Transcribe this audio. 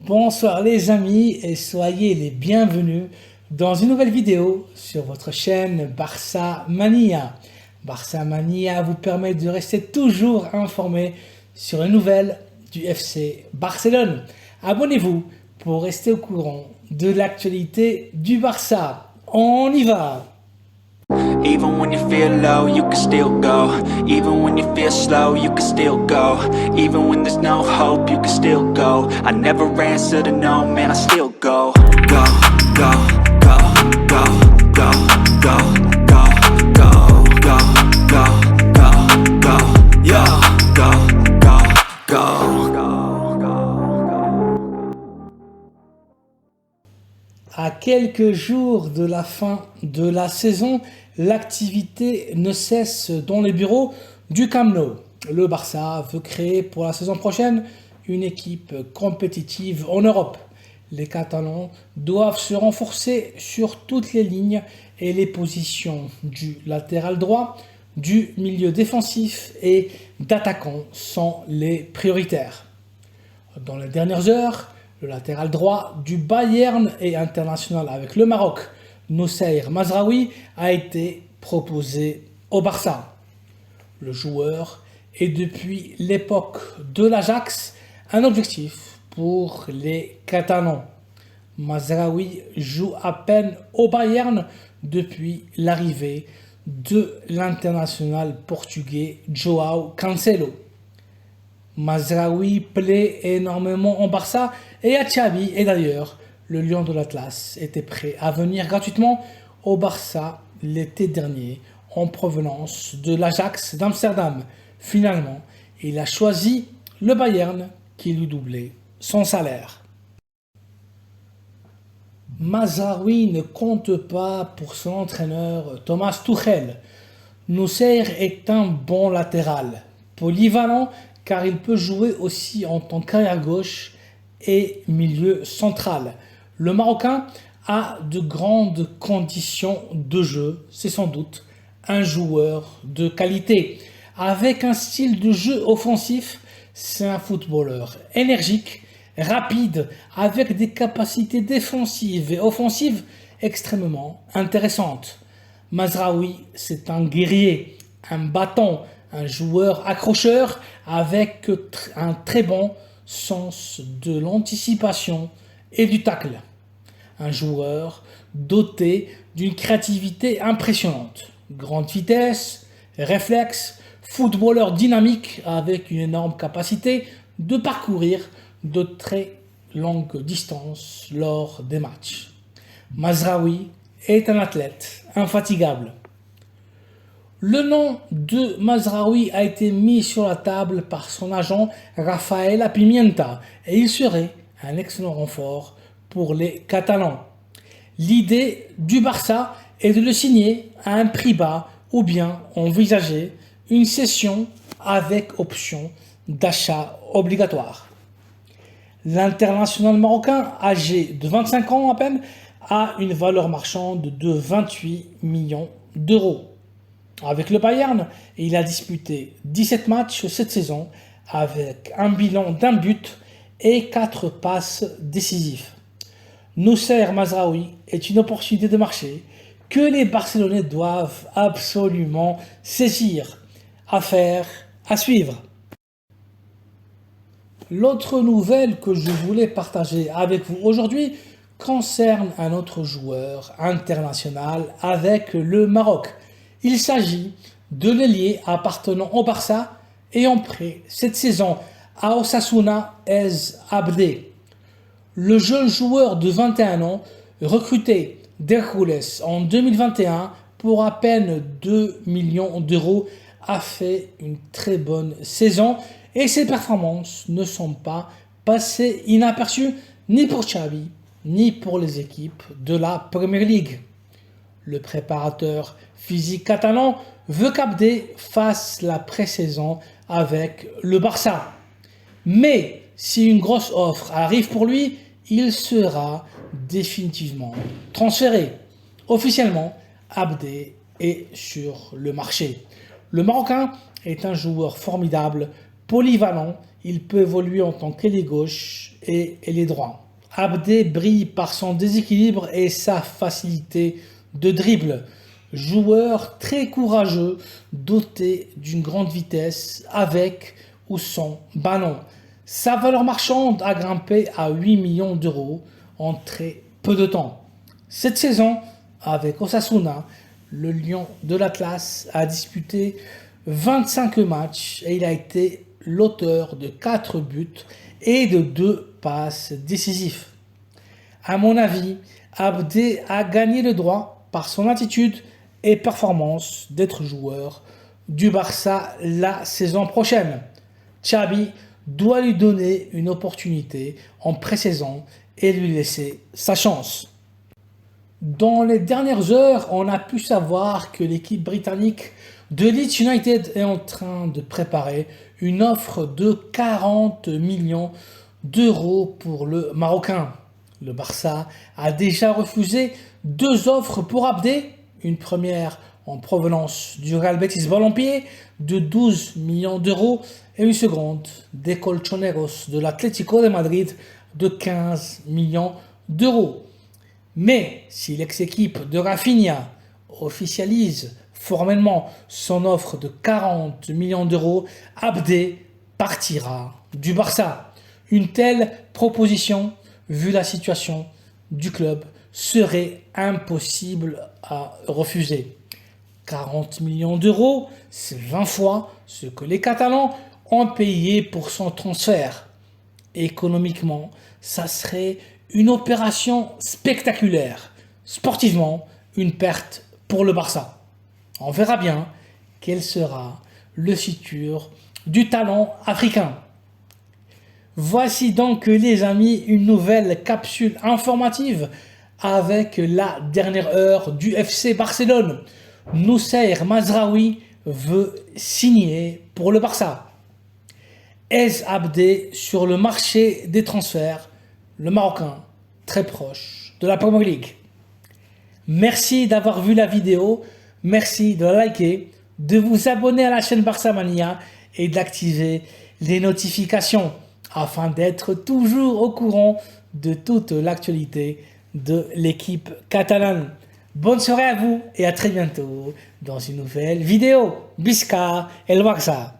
Bonsoir les amis et soyez les bienvenus dans une nouvelle vidéo sur votre chaîne Barça Mania. Barça Mania vous permet de rester toujours informé sur les nouvelles du FC Barcelone. Abonnez-vous pour rester au courant de l'actualité du Barça. On y va! Even when you feel low, you can still go. Even when you feel slow, you can still go. Even when there's no hope, you can still go. I never answer to no, man, I still go. Go, go, go, go, go, go, go, go, go, go, go, go, yeah, go, go, go. À quelques jours de la fin de la saison, l'activité ne cesse dans les bureaux du Camp Nou. Le Barça veut créer pour la saison prochaine une équipe compétitive en Europe. Les Catalans doivent se renforcer sur toutes les lignes et les positions du latéral droit, du milieu défensif et d'attaquant sont les prioritaires. Dans les dernières heures, le latéral droit du Bayern et international avec le Maroc, Noussair Mazraoui, a été proposé au Barça. Le joueur est depuis l'époque de l'Ajax un objectif pour les Catalans. Mazraoui joue à peine au Bayern depuis l'arrivée de l'international portugais João Cancelo. Mazraoui plaît énormément en Barça et à Xavi, et d'ailleurs, le Lion de l'Atlas était prêt à venir gratuitement au Barça l'été dernier en provenance de l'Ajax d'Amsterdam. Finalement, il a choisi le Bayern qui lui doublait son salaire. Mazraoui ne compte pas pour son entraîneur Thomas Tuchel. Noussair est un bon latéral, polyvalent car il peut jouer aussi en tant qu'arrière gauche et milieu central. Le Marocain a de grandes conditions de jeu, c'est sans doute un joueur de qualité. Avec un style de jeu offensif, c'est un footballeur énergique, rapide, avec des capacités défensives et offensives extrêmement intéressantes. Mazraoui, c'est un guerrier, un bâton, un joueur accrocheur avec un très bon sens de l'anticipation et du tacle. Un joueur doté d'une créativité impressionnante. Grande vitesse, réflexe, footballeur dynamique avec une énorme capacité de parcourir de très longues distances lors des matchs. Mazraoui est un athlète infatigable. Le nom de Mazraoui a été mis sur la table par son agent Rafael Pimienta et il serait un excellent renfort pour les Catalans. L'idée du Barça est de le signer à un prix bas ou bien envisager une cession avec option d'achat obligatoire. L'international marocain, âgé de 25 ans à peine, a une valeur marchande de 28 millions d'euros. Avec le Bayern, il a disputé 17 matchs cette saison avec un bilan d'un but et 4 passes décisives. Noussair Mazraoui est une opportunité de marché que les Barcelonais doivent absolument saisir. Affaire à suivre. L'autre nouvelle que je voulais partager avec vous aujourd'hui concerne un autre joueur international avec le Maroc. Il s'agit de l'ailier appartenant au Barça et en prêt cette saison à Osasuna Ez Abde. Le jeune joueur de 21 ans, recruté d'Hercules en 2021 pour à peine 2 millions d'euros, a fait une très bonne saison et ses performances ne sont pas passées inaperçues ni pour Xavi ni pour les équipes de la Premier League. Le préparateur physique catalan veut qu'Abde fasse la pré-saison avec le Barça. Mais si une grosse offre arrive pour lui, il sera définitivement transféré. Officiellement, Abde est sur le marché. Le Marocain est un joueur formidable, Polyvalent, il peut évoluer en tant qu'ailier gauche et ailier droit. Abdé brille par son déséquilibre et sa facilité de dribble. Joueur très courageux, doté d'une grande vitesse avec ou sans ballon. Sa valeur marchande a grimpé à 8 millions d'euros en très peu de temps. Cette saison, avec Osasuna, le Lion de l'Atlas a disputé 25 matchs et il a été l'auteur de 4 buts et de 2 passes décisives. À mon avis, Abdé a gagné le droit par son attitude et performance d'être joueur du Barça la saison prochaine. Xabi doit lui donner une opportunité en pré-saison et lui laisser sa chance. Dans les dernières heures, on a pu savoir que l'équipe britannique de Leeds United est en train de préparer une offre de 40 millions d'euros pour le Marocain. Le Barça a déjà refusé 2 offres pour Abdé, une première en provenance du Real Betis Balompié de 12 millions d'euros et une seconde des Colchoneros de l'Atlético de Madrid de 15 millions d'euros. Mais si l'ex-équipe de Rafinha officialise formellement son offre de 40 millions d'euros, Abdé partira du Barça. Une telle proposition, vu la situation du club, serait impossible à refuser. 40 millions d'euros, c'est 20 fois ce que les Catalans ont payé pour son transfert. Économiquement, ça serait une opération spectaculaire. Sportivement, une perte pour le Barça. On verra bien quel sera le futur du talent africain. Voici donc les amis une nouvelle capsule informative avec la dernière heure du FC Barcelone. Noussair Mazraoui veut signer pour le Barça. Ez Abdé sur le marché des transferts, le Marocain très proche de la Premier League. Merci d'avoir vu la vidéo, merci de la liker, de vous abonner à la chaîne Barça Mania et d'activer les notifications afin d'être toujours au courant de toute l'actualité de l'équipe catalane. Bonne soirée à vous et à très bientôt dans une nouvelle vidéo. Bisca el Barça.